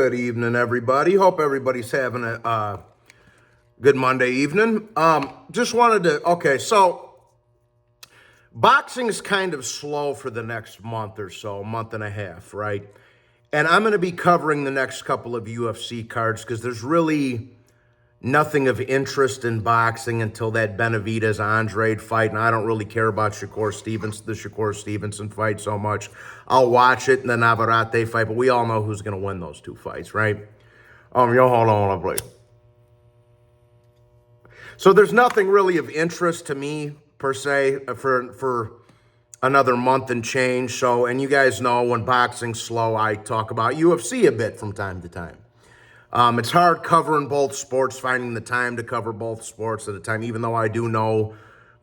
Good evening, everybody. Hope everybody's having a good Monday evening. Just wanted to, so boxing is kind of slow for the next month or so, month and a half, right? And I'm going to be covering the next couple of UFC cards because there's really nothing of interest in boxing until that Benavidez-Andrade fight, and I don't really care about the Shakur Stevenson fight so much. I'll watch it, and the Navarrete fight, but we all know who's going to win those two fights, right? Hold on, please. So there's nothing really of interest to me, per se, for another month and change. So, and you guys know when boxing's slow, I talk about UFC a bit from time to time. It's hard covering both sports, finding the time to cover both sports at a time, even though I do know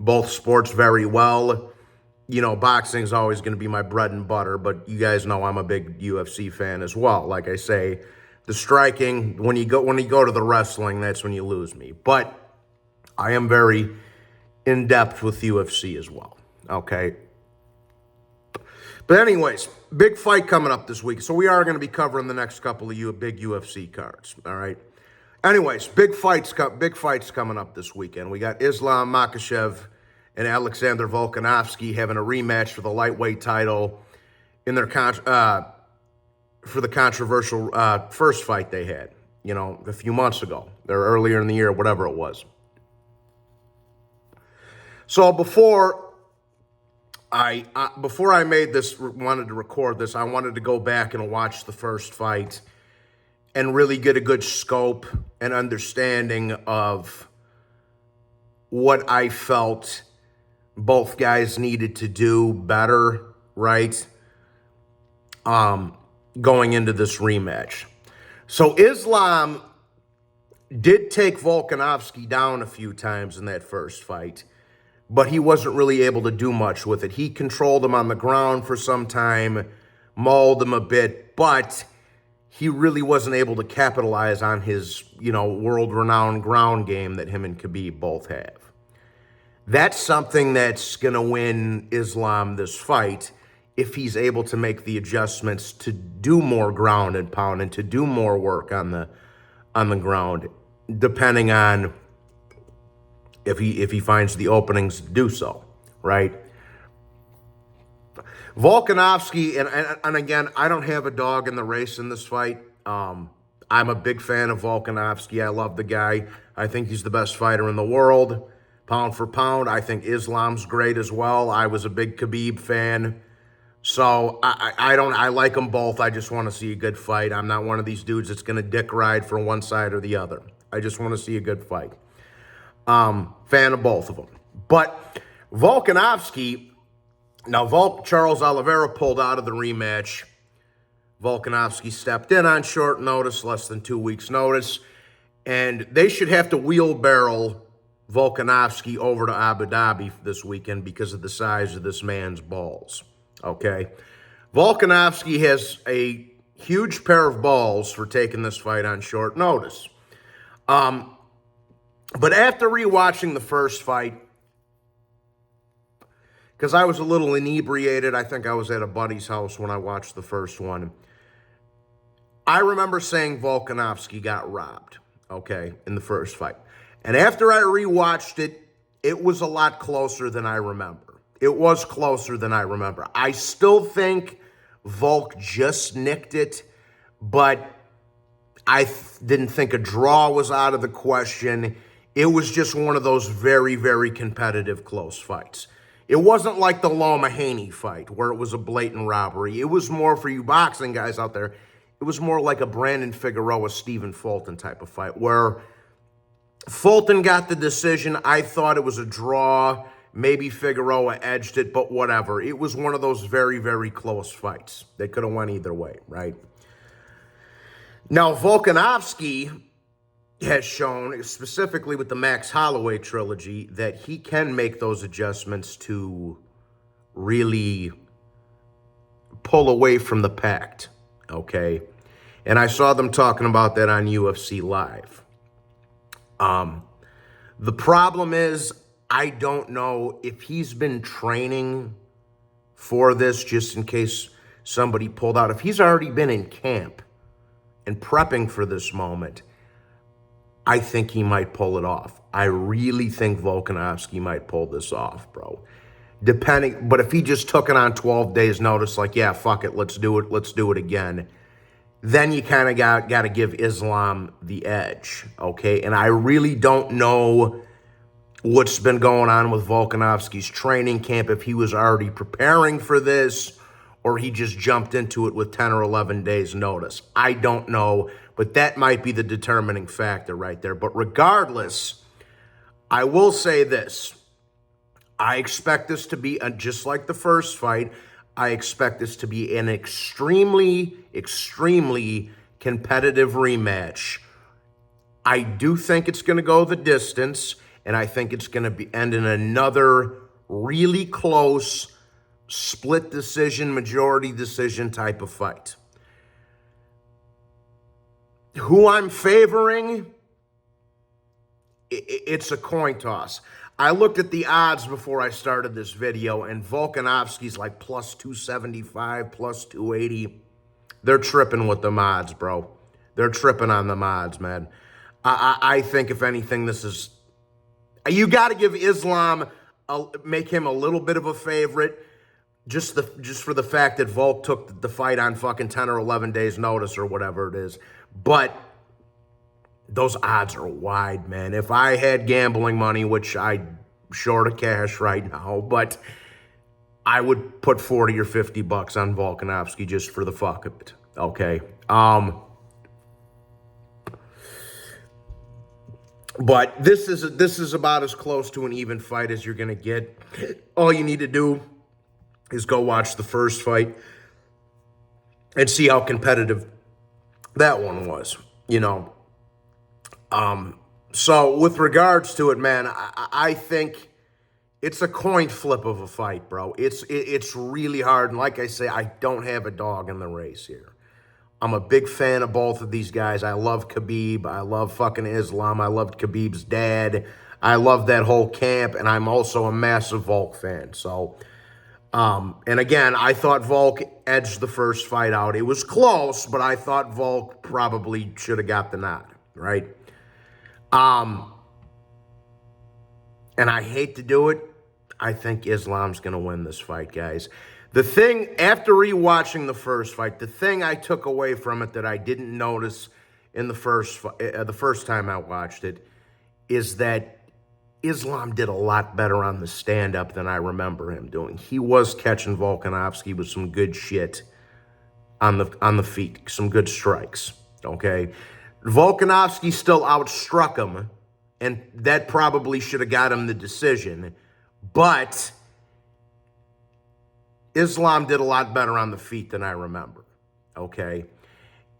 both sports very well. You know, boxing is always going to be my bread and butter, but you guys know I'm a big UFC fan as well. Like I say, the striking, when you go to the wrestling, that's when you lose me. But I am very in-depth with UFC as well, okay? But anyways, big fight coming up this week. So we are going to be covering the next couple of big UFC cards, all right? Anyways, big fights coming up this weekend. We got Islam Makhachev and Alexander Volkanovski having a rematch for the lightweight title in their for the controversial first fight they had, a few months ago, or earlier in the year, whatever it was. So before I wanted to record this, I wanted to go back and watch the first fight and really get a good scope and understanding of what I felt both guys needed to do better, right? Going into this rematch. So Islam did take Volkanovski down a few times in that first fight, but he wasn't really able to do much with it. He controlled him on the ground for some time, mauled him a bit, but he really wasn't able to capitalize on his, world-renowned ground game that him and Khabib both have. That's something that's going to win Islam this fight if he's able to make the adjustments to do more ground and pound and to do more work on the ground, depending on if he finds the openings to do so, right? Volkanovski, and again, I don't have a dog in the race in this fight. I'm a big fan of Volkanovski. I love the guy. I think he's the best fighter in the world. Pound for pound, I think Islam's great as well. I was a big Khabib fan. So I like them both. I just want to see a good fight. I'm not one of these dudes that's going to dick ride for one side or the other. I just want to see a good fight. Fan of both of them. But Volkanovski, now Charles Oliveira pulled out of the rematch. Volkanovski stepped in on short notice, less than 2 weeks' notice, and they should have to wheelbarrow Volkanovski over to Abu Dhabi this weekend because of the size of this man's balls, okay? Volkanovski has a huge pair of balls for taking this fight on short notice. But after rewatching the first fight, because I was a little inebriated, I think I was at a buddy's house when I watched the first one, I remember saying Volkanovski got robbed, okay, in the first fight. And after I rewatched it, it was a lot closer than I remember. It was closer than I remember. I still think Volk just nicked it, but I didn't think a draw was out of the question. It was just one of those very, very competitive close fights. It wasn't like the Loma Haney fight where it was a blatant robbery. It was more, for you boxing guys out there, it was more like a Brandon Figueroa, Stephen Fulton type of fight where Fulton got the decision. I thought it was a draw. Maybe Figueroa edged it, but whatever. It was one of those very, very close fights. They could have went either way, right? Now, Volkanovski has shown, specifically with the Max Holloway trilogy, that he can make those adjustments to really pull away from the pact, okay? And I saw them talking about that on UFC Live. The problem is, I don't know if he's been training for this just in case somebody pulled out. If he's already been in camp and prepping for this moment, I think he might pull it off. I really think Volkanovski might pull this off, bro. But if he just took it on 12 days notice, like, yeah, fuck it, let's do it again, then you kind of got to give Islam the edge, okay? And I really don't know what's been going on with Volkanovski's training camp, if he was already preparing for this or he just jumped into it with 10 or 11 days notice. I don't know, but that might be the determining factor right there. But regardless, I will say this. I expect this to be, just like the first fight, I expect this to be an extremely, extremely competitive rematch. I do think it's going to go the distance, and I think it's going to end in another really close split decision, majority decision type of fight. Who I'm favoring, it's a coin toss. I looked at the odds before I started this video, and Volkanovski's like plus 275, plus 280. They're tripping with the odds, bro. They're tripping on the odds, man. I think, if anything, this is... You got to give Islam, make him a little bit of a favorite, just for the fact that Volk took the fight on fucking 10 or 11 days notice or whatever it is. But those odds are wide, man. If I had gambling money, which I'm short of cash right now, but I would put 40 or 50 bucks on Volkanovski just for the fuck of it, okay? But this is about as close to an even fight as you're going to get. All you need to do is go watch the first fight and see how competitive that one was, you know. So with regards to it, man, I think it's a coin flip of a fight, bro. It's really hard. And like I say, I don't have a dog in the race here. I'm a big fan of both of these guys. I love Khabib. I love fucking Islam. I loved Khabib's dad. I love that whole camp. And I'm also a massive Volk fan. So, and again, I thought Volk edged the first fight out. It was close, but I thought Volk probably should have got the nod, right? And I hate to do it. I think Islam's going to win this fight, guys. The thing, after rewatching the first fight, the thing I took away from it that I didn't notice in the first time I watched it is that Islam did a lot better on the stand-up than I remember him doing. He was catching Volkanovski with some good shit on the feet, some good strikes, okay? Volkanovski still outstruck him, and that probably should have got him the decision, but Islam did a lot better on the feet than I remember, okay?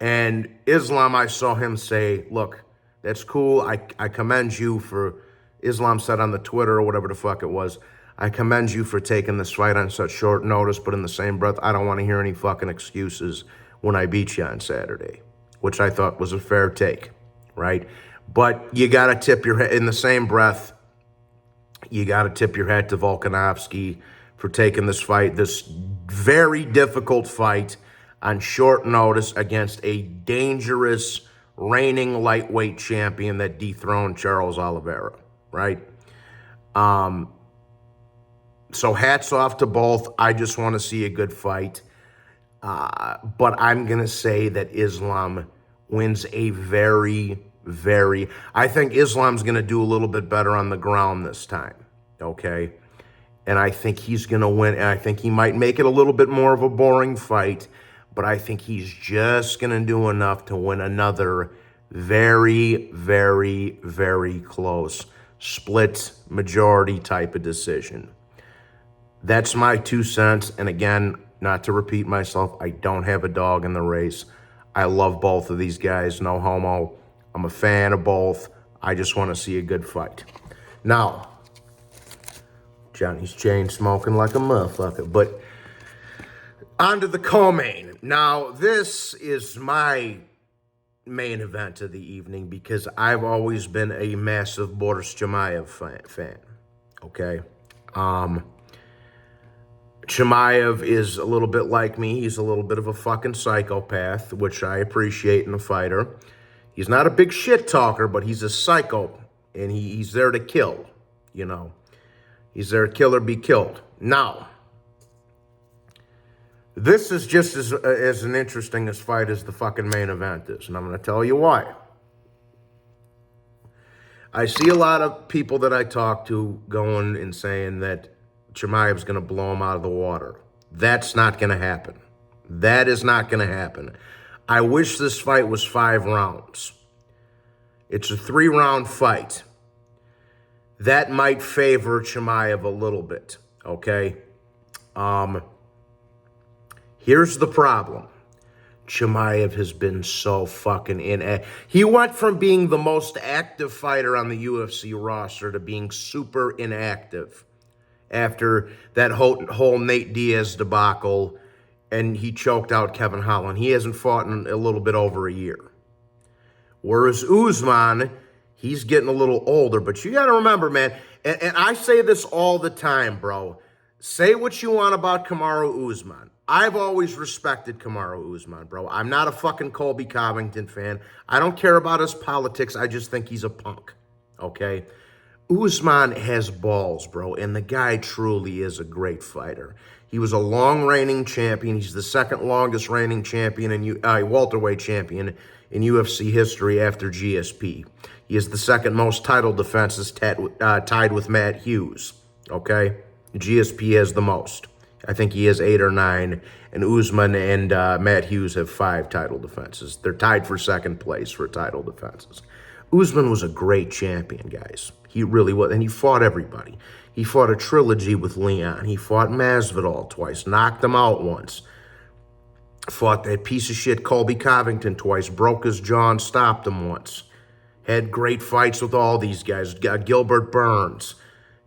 And Islam, I saw him say, look, that's cool. I commend you for, Islam said on the Twitter or whatever the fuck it was, I commend you for taking this fight on such short notice, but in the same breath, I don't want to hear any fucking excuses when I beat you on Saturday, which I thought was a fair take, right? But you got to tip your head, in the same breath, you got to tip your hat to Volkanovski for taking this fight, this very difficult fight on short notice against a dangerous reigning lightweight champion that dethroned Charles Oliveira, right? So hats off to both. I just want to see a good fight. But I'm going to say that Islam wins a very, I think Islam's going to do a little bit better on the ground this time, okay? And I think he's going to win, and I think he might make it a little bit more of a boring fight, but I think he's just going to do enough to win another very, very close split majority type of decision. That's my 2 cents, and again, not to repeat myself, I don't have a dog in the race. I love both of these guys, no homo. I'm a fan of both. I just want to see a good fight. Now, Johnny's chain smoking like a motherfucker, but on to the co-main. Now, this is my main event of the evening because I've always been a massive Boris Chimaev fan, okay? Chimaev is a little bit like me. He's a little bit of a fucking psychopath, which I appreciate in a fighter. He's not a big shit talker, but he's a psycho, and he's there to kill, you know. He's there to kill or be killed. Now, this is just as an interesting as fight as the fucking main event is, and I'm going to tell you why. I see a lot of people that I talk to going and saying that Chimaev's going to blow him out of the water. That's not going to happen. That is not going to happen. I wish this fight was 5 rounds. It's a 3-round fight. That might favor Chimaev a little bit, okay? Here's the problem. Chimaev has been so fucking he went from being the most active fighter on the UFC roster to being super inactive after that whole Nate Diaz debacle, and he choked out Kevin Holland. He hasn't fought in a little bit over a year. Whereas Usman, he's getting a little older, but you got to remember, man, and I say this all the time, bro. Say what you want about Kamaru Usman. I've always respected Kamaru Usman, bro. I'm not a fucking Colby Covington fan. I don't care about his politics. I just think he's a punk, okay? Usman has balls, bro, and the guy truly is a great fighter. He was a long reigning champion. He's the second longest reigning champion in welterweight champion in UFC history after GSP. He is the second most title defenses tied with Matt Hughes, okay? GSP has the most. I think he has 8 or 9, and Usman and Matt Hughes have 5 title defenses. They're tied for second place for title defenses. Usman was a great champion, guys. He really was, and he fought everybody. He fought a trilogy with Leon. He fought Masvidal twice, knocked him out once. Fought that piece of shit Colby Covington twice, broke his jaw and stopped him once. Had great fights with all these guys. Gilbert Burns.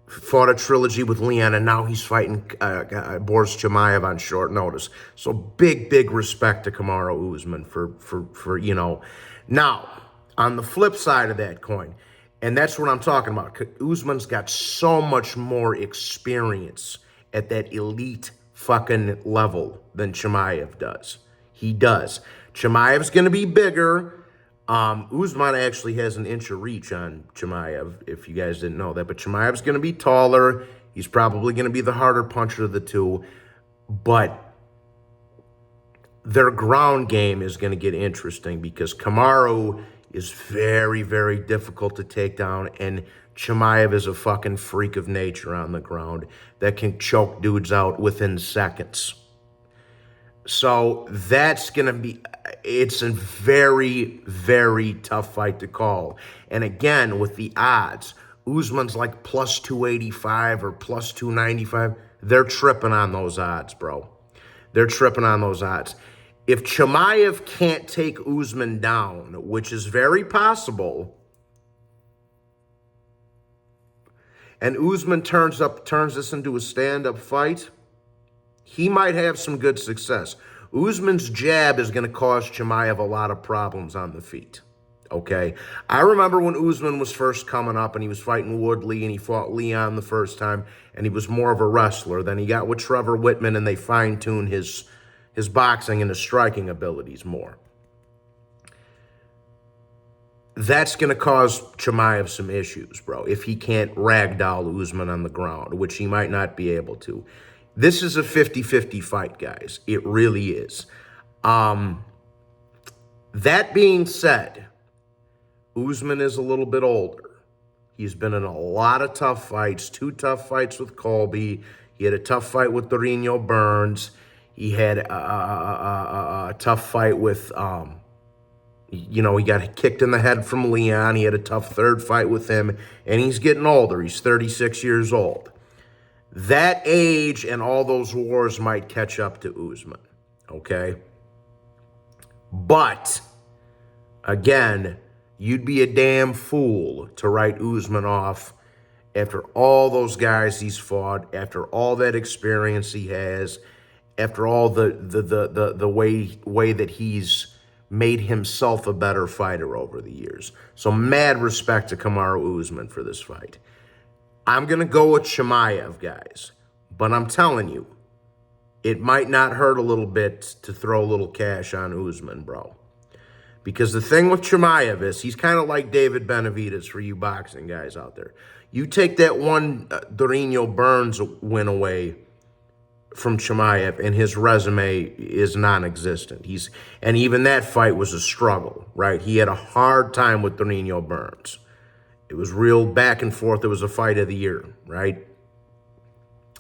Fought a trilogy with Leon, and now he's fighting Boris Chimaev on short notice. So big respect to Kamaru Usman for you know. Now, on the flip side of that coin, and that's what I'm talking about, Usman's got so much more experience at that elite fucking level than Chimaev does. He does. Chimaev's going to be bigger. Usman actually has an inch of reach on Chimaev, if you guys didn't know that. But Chimaev's going to be taller. He's probably going to be the harder puncher of the two. But their ground game is going to get interesting because Kamaru is very difficult to take down. And Chimaev is a fucking freak of nature on the ground that can choke dudes out within seconds. So that's going to be, it's a very tough fight to call. And again, with the odds, Usman's like plus 285 or plus 295. They're tripping on those odds, bro. They're tripping on those odds. If Chimaev can't take Usman down, which is very possible, and Usman turns this into a stand-up fight, he might have some good success. Usman's jab is going to cause Chimaev a lot of problems on the feet, okay? I remember when Usman was first coming up and he was fighting Woodley and he fought Leon the first time and he was more of a wrestler. Then he got with Trevor Whitman and they fine-tuned his boxing and his striking abilities more. That's going to cause Chimaev some issues, bro, if he can't ragdoll Usman on the ground, which he might not be able to. This is a 50-50 fight, guys. It really is. That being said, Usman is a little bit older. He's been in a lot of tough fights, 2 tough fights with Colby. He had a tough fight with Dorino Burns. He had a tough fight with, he got kicked in the head from Leon. He had a tough third fight with him, and he's getting older. He's 36 years old. That age and all those wars might catch up to Usman, okay? But, again, you'd be a damn fool to write Usman off after all those guys he's fought, after all that experience he has, after all the way that he's made himself a better fighter over the years. So mad respect to Kamaru Usman for this fight. I'm going to go with Chimaev, guys. But I'm telling you, it might not hurt a little bit to throw a little cash on Usman, bro. Because the thing with Chimaev is he's kind of like David Benavidez for you boxing guys out there. You take that one Dorino Burns win away from Chimaev, and his resume is non-existent. And even that fight was a struggle, right? He had a hard time with Dorino Burns. It was real back and forth. It was a fight of the year, right?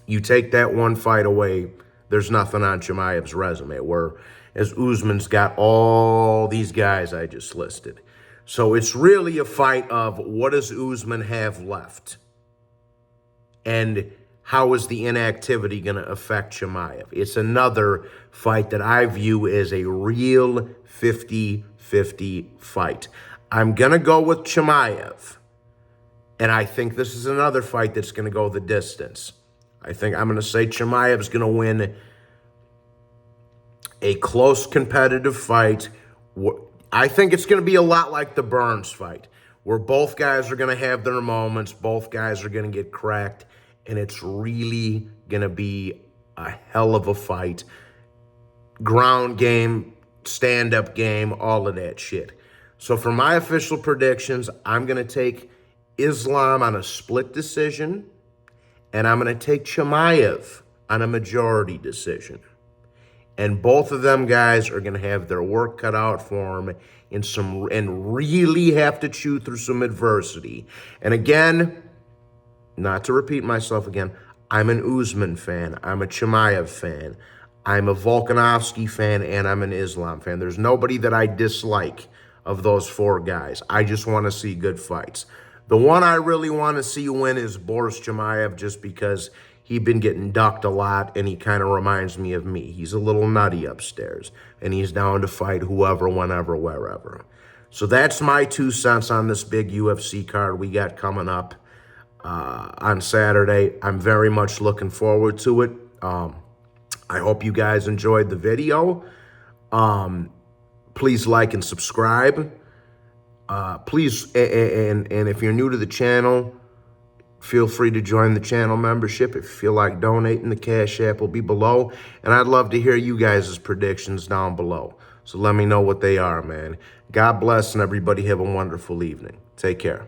You take that one fight away, there's nothing on Chimaev's resume, whereas Usman's got all these guys I just listed. So it's really a fight of what does Usman have left? And how is the inactivity going to affect Chimaev? It's another fight that I view as a real 50-50 fight. I'm going to go with Chimaev. And I think this is another fight that's going to go the distance. I think I'm going to say Chimaev's going to win a close competitive fight. I think it's going to be a lot like the Burns fight, where both guys are going to have their moments, both guys are going to get cracked, and it's really going to be a hell of a fight. Ground game, stand-up game, all of that shit. So for my official predictions, I'm going to take Islam on a split decision, and I'm going to take Chimaev on a majority decision. And both of them guys are going to have their work cut out for them and really have to chew through some adversity. And again, not to repeat myself again, I'm an Usman fan. I'm a Chimaev fan. I'm a Volkanovski fan, and I'm an Islam fan. There's nobody that I dislike of those four guys. I just want to see good fights. The one I really want to see win is Boris Chimaev, just because he's been getting ducked a lot, and he kind of reminds me of me. He's a little nutty upstairs, and he's down to fight whoever, whenever, wherever. So that's my 2 cents on this big UFC card we got coming up on Saturday. I'm very much looking forward to it. I hope you guys enjoyed the video. Please like and subscribe. Please, and if you're new to the channel, feel free to join the channel membership. If you feel like donating, the Cash App will be below. And I'd love to hear you guys' predictions down below. So let me know what they are, man. God bless, and everybody have a wonderful evening. Take care.